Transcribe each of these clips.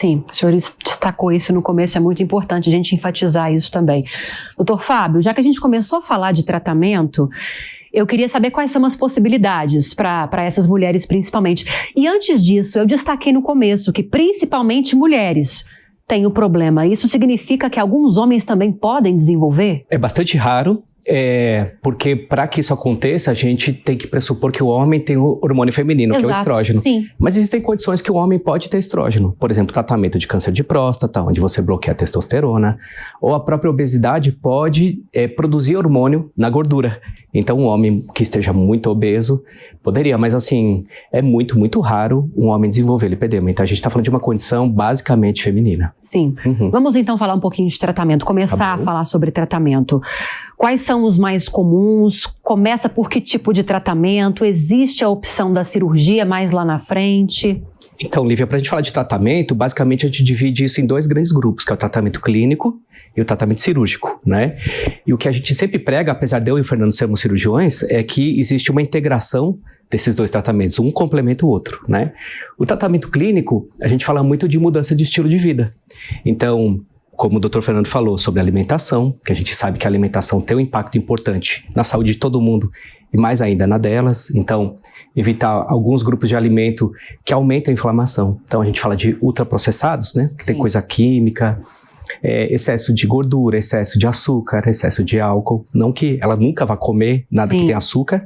Sim, o senhor destacou isso no começo, é muito importante a gente enfatizar isso também. Doutor Fábio, já que a gente começou a falar de tratamento, eu queria saber quais são as possibilidades para essas mulheres principalmente. E antes disso, eu destaquei no começo que principalmente mulheres têm o problema. Isso significa que alguns homens também podem desenvolver? É bastante raro. Porque para que isso aconteça, a gente tem que pressupor que o homem tem o hormônio feminino, Exato, que é o estrógeno. Sim. Mas existem condições que o homem pode ter estrógeno. Por exemplo, tratamento de câncer de próstata, onde você bloqueia a testosterona. Ou a própria obesidade pode produzir hormônio na gordura. Então, um homem que esteja muito obeso poderia, mas assim, é muito, muito raro um homem desenvolver lipedema. Então, a gente está falando de uma condição basicamente feminina. Sim. Vamos então falar um pouquinho de tratamento, começar a falar sobre tratamento. Quais são os mais comuns? Começa por que tipo de tratamento? Existe a opção da cirurgia mais lá na frente? Então, Lívia, para a gente falar de tratamento, basicamente a gente divide isso em dois grandes grupos, que é o tratamento clínico e o tratamento cirúrgico, né? E o que a gente sempre prega, apesar de eu e o Fernando sermos cirurgiões, é que existe uma integração desses dois tratamentos, um complementa o outro, né? O tratamento clínico, a gente fala muito de mudança de estilo de vida. Então, como o Dr. Fernando falou sobre alimentação, que a gente sabe que a alimentação tem um impacto importante na saúde de todo mundo e mais ainda na delas. Então, evitar alguns grupos de alimento que aumentam a inflamação. Então, a gente fala de ultraprocessados, né? Que tem coisa química, excesso de gordura, excesso de açúcar, excesso de álcool. Não que ela nunca vá comer nada que tenha açúcar,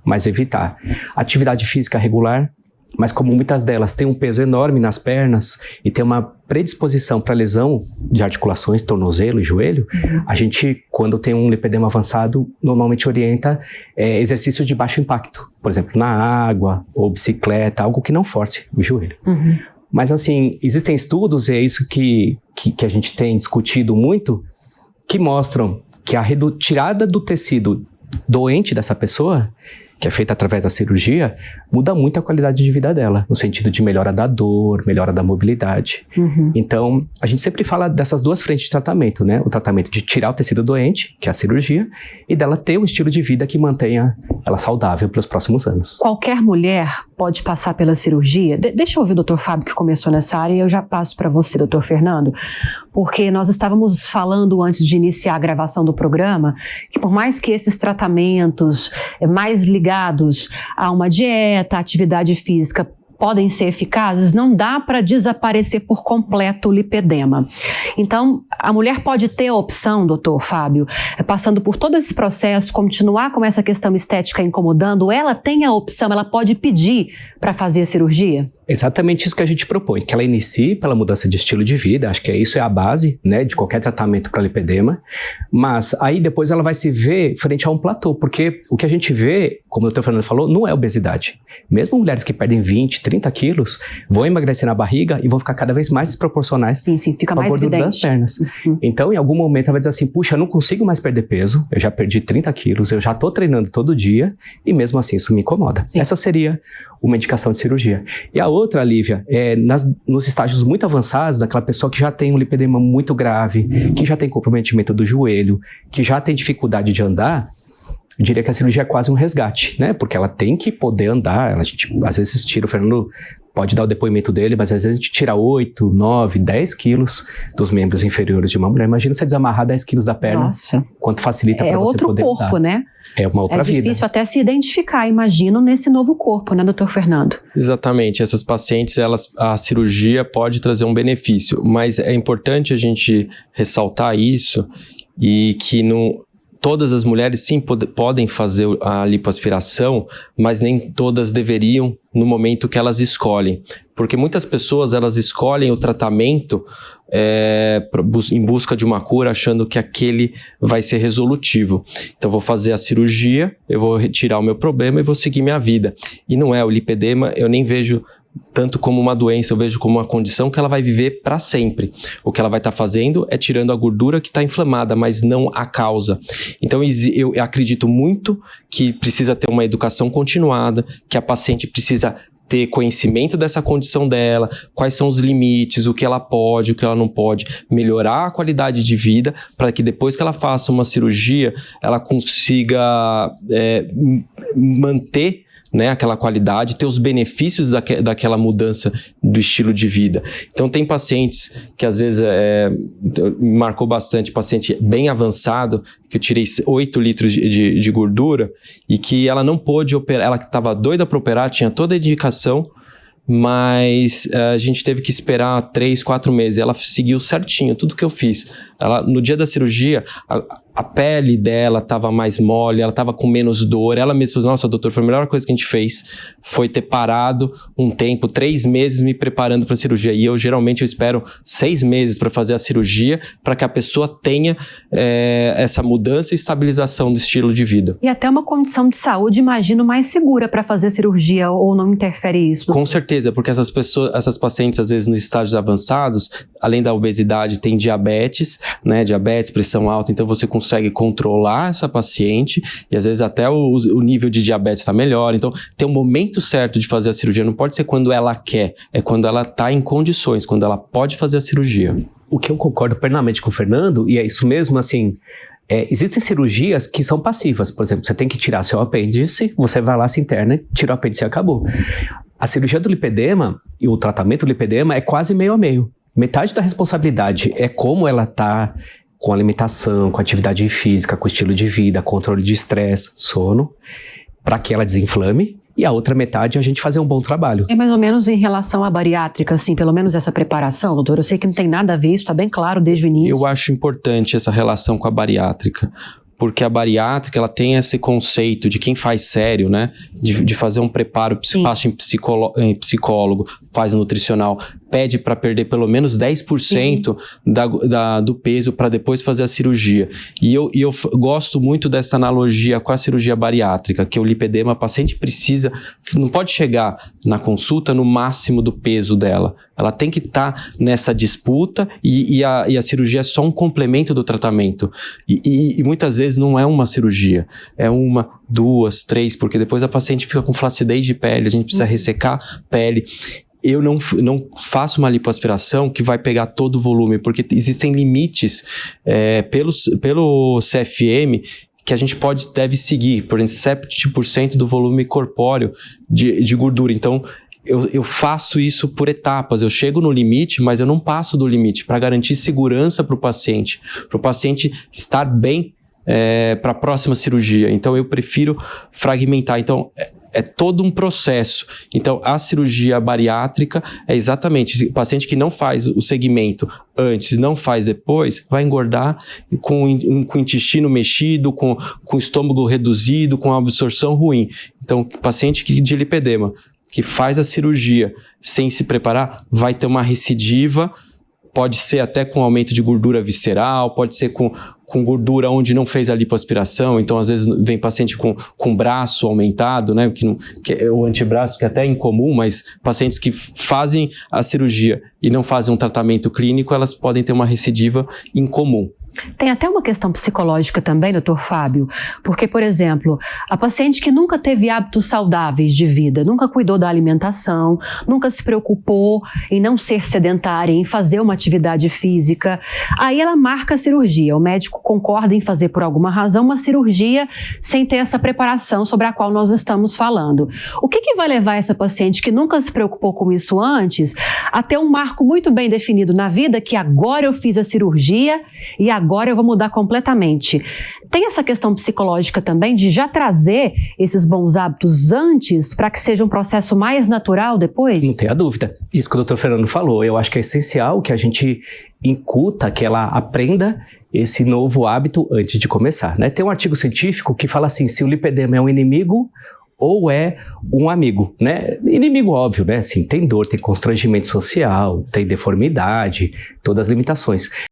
mas evitar. Atividade física regular. Mas como muitas delas têm um peso enorme nas pernas e tem uma predisposição para lesão de articulações, tornozelo e joelho, a gente, quando tem um lipedema avançado, normalmente orienta exercícios de baixo impacto. Por exemplo, na água ou bicicleta, algo que não force o joelho. Mas assim, existem estudos, e é isso que a gente tem discutido muito, que mostram que a retirada do tecido doente dessa pessoa, que é feita através da cirurgia, muda muito a qualidade de vida dela, no sentido de melhora da dor, melhora da mobilidade. Então, a gente sempre fala dessas duas frentes de tratamento, né? O tratamento de tirar o tecido doente, que é a cirurgia, e dela ter um estilo de vida que mantenha ela saudável pelos próximos anos. Qualquer mulher pode passar pela cirurgia? Deixa eu ouvir o Dr. Fábio, que começou nessa área, e eu já passo para você, Dr. Fernando, porque nós estávamos falando antes de iniciar a gravação do programa, que por mais que esses tratamentos mais ligados a uma dieta, atividade física, podem ser eficazes, não dá para desaparecer por completo o lipedema. Então, a mulher pode ter a opção, doutor Fábio, passando por todo esse processo, continuar com essa questão estética incomodando, ela tem a opção, ela pode pedir para fazer a cirurgia? Exatamente isso que a gente propõe, que ela inicie pela mudança de estilo de vida, acho que isso é a base, né, de qualquer tratamento para lipedema, mas aí depois ela vai se ver frente a um platô, porque o que a gente vê, como o Dr. Fernando falou, não é obesidade. Mesmo mulheres que perdem 20, 30 quilos, vão emagrecer na barriga e vão ficar cada vez mais desproporcionais fica com a mais gordura evidente das pernas. Então, em algum momento, ela vai dizer assim, puxa, eu não consigo mais perder peso, eu já perdi 30 quilos, eu já estou treinando todo dia e mesmo assim isso me incomoda. Essa seria uma indicação de cirurgia. E a outra, Lívia, nos estágios muito avançados, daquela pessoa que já tem um lipedema muito grave, que já tem comprometimento do joelho, que já tem dificuldade de andar, eu diria que a cirurgia é quase um resgate, né? Porque ela tem que poder andar, a gente às vezes tira, o Fernando pode dar o depoimento dele, mas às vezes a gente tira 8, 9, 10 quilos dos membros inferiores de uma mulher. Imagina você desamarrar 10 quilos da perna, quanto facilita para você poder andar. É outro corpo, né? É uma outra vida. É difícil até se identificar, imagino, nesse novo corpo, né, doutor Fernando? Exatamente. Essas pacientes, a cirurgia pode trazer um benefício, mas é importante a gente ressaltar isso e que todas as mulheres sim podem fazer a lipoaspiração, mas nem todas deveriam no momento que elas escolhem. Porque muitas pessoas, elas escolhem o tratamento em busca de uma cura, achando que aquele vai ser resolutivo. Então, vou fazer a cirurgia, eu vou retirar o meu problema e vou seguir minha vida. E não é, o lipedema eu nem vejo tanto como uma doença, eu vejo como uma condição que ela vai viver para sempre. O que ela vai estar fazendo é tirando a gordura que está inflamada, mas não a causa. Então eu acredito muito que precisa ter uma educação continuada, que a paciente precisa ter conhecimento dessa condição dela, quais são os limites, o que ela pode, o que ela não pode, melhorar a qualidade de vida para que depois que ela faça uma cirurgia, ela consiga manter, né, aquela qualidade, ter os benefícios daquela mudança do estilo de vida. Então tem pacientes que às vezes me marcou bastante, paciente bem avançado, que eu tirei 8 litros de gordura e que ela não pôde operar, ela estava doida para operar, tinha toda a indicação, mas a gente teve que esperar 3, 4 meses. Ela seguiu certinho tudo que eu fiz. Ela, no dia da cirurgia, a pele dela estava mais mole, ela estava com menos dor. Ela mesma falou, nossa, doutor, foi a melhor coisa que a gente fez, foi ter parado um tempo, 3 meses me preparando para a cirurgia. E eu espero 6 meses para fazer a cirurgia, para que a pessoa tenha essa mudança e estabilização do estilo de vida. E até uma condição de saúde, imagino, mais segura para fazer a cirurgia, ou não interfere isso? Com certeza, porque essas pacientes, às vezes, nos estágios avançados, além da obesidade, tem diabetes, né? Diabetes, pressão alta, então você consegue controlar essa paciente e às vezes até o nível de diabetes está melhor. Então tem um momento certo de fazer a cirurgia, não pode ser quando ela quer, é quando ela está em condições, quando ela pode fazer a cirurgia. O que eu concordo plenamente com o Fernando, e é isso mesmo, assim, existem cirurgias que são passivas. Por exemplo, você tem que tirar seu apêndice, você vai lá, se interna, tira o apêndice e acabou. A cirurgia do lipedema e o tratamento do lipedema é quase meio a meio. Metade da responsabilidade é como ela está com alimentação, com atividade física, com estilo de vida, controle de estresse, sono, para que ela desinflame. E a outra metade é a gente fazer um bom trabalho. É mais ou menos em relação à bariátrica, assim, pelo menos essa preparação, doutor? Eu sei que não tem nada a ver, isso está bem claro desde o início. Eu acho importante essa relação com a bariátrica, porque a bariátrica, ela tem esse conceito de quem faz sério, né? De fazer um preparo, passa em psicólogo, faz nutricional, pede para perder pelo menos 10% do peso para depois fazer a cirurgia. E eu gosto muito dessa analogia com a cirurgia bariátrica, que o lipedema, a paciente não pode chegar na consulta no máximo do peso dela. Ela tem que estar nessa disputa e a cirurgia é só um complemento do tratamento. E muitas vezes não é uma cirurgia, é 1, 2, 3, porque depois a paciente fica com flacidez de pele, a gente precisa ressecar a pele. Eu não faço uma lipoaspiração que vai pegar todo o volume, porque existem limites pelo CFM que a gente deve seguir, por exemplo, 7% do volume corpóreo de gordura. Então, eu faço isso por etapas, eu chego no limite, mas eu não passo do limite, para garantir segurança para o paciente estar bem para a próxima cirurgia. Então, eu prefiro fragmentar. Então, é todo um processo. Então, a cirurgia bariátrica é exatamente, o paciente que não faz o segmento antes e não faz depois, vai engordar com o intestino mexido, com o estômago reduzido, com a absorção ruim. Então, paciente de lipedema, que faz a cirurgia sem se preparar, vai ter uma recidiva, pode ser até com aumento de gordura visceral, pode ser com gordura onde não fez a lipoaspiração. Então, às vezes, vem paciente com braço aumentado, né? Que é o antebraço, que é até incomum, mas pacientes que fazem a cirurgia e não fazem um tratamento clínico, elas podem ter uma recidiva incomum. Tem até uma questão psicológica também, doutor Fábio, porque, por exemplo, a paciente que nunca teve hábitos saudáveis de vida, nunca cuidou da alimentação, nunca se preocupou em não ser sedentária, em fazer uma atividade física, aí ela marca a cirurgia. O médico concorda em fazer, por alguma razão, uma cirurgia sem ter essa preparação sobre a qual nós estamos falando. O que vai levar essa paciente que nunca se preocupou com isso antes a ter um marco muito bem definido na vida, que agora eu fiz a cirurgia e agora eu vou mudar completamente? Tem essa questão psicológica também de já trazer esses bons hábitos antes para que seja um processo mais natural depois? Não tenha dúvida. Isso que o doutor Fernando falou, eu acho que é essencial que a gente incuta, que ela aprenda esse novo hábito antes de começar, né? Tem um artigo científico que fala assim, se o lipedema é um inimigo ou é um amigo, né? Inimigo óbvio, né? Assim, tem dor, tem constrangimento social, tem deformidade, todas as limitações.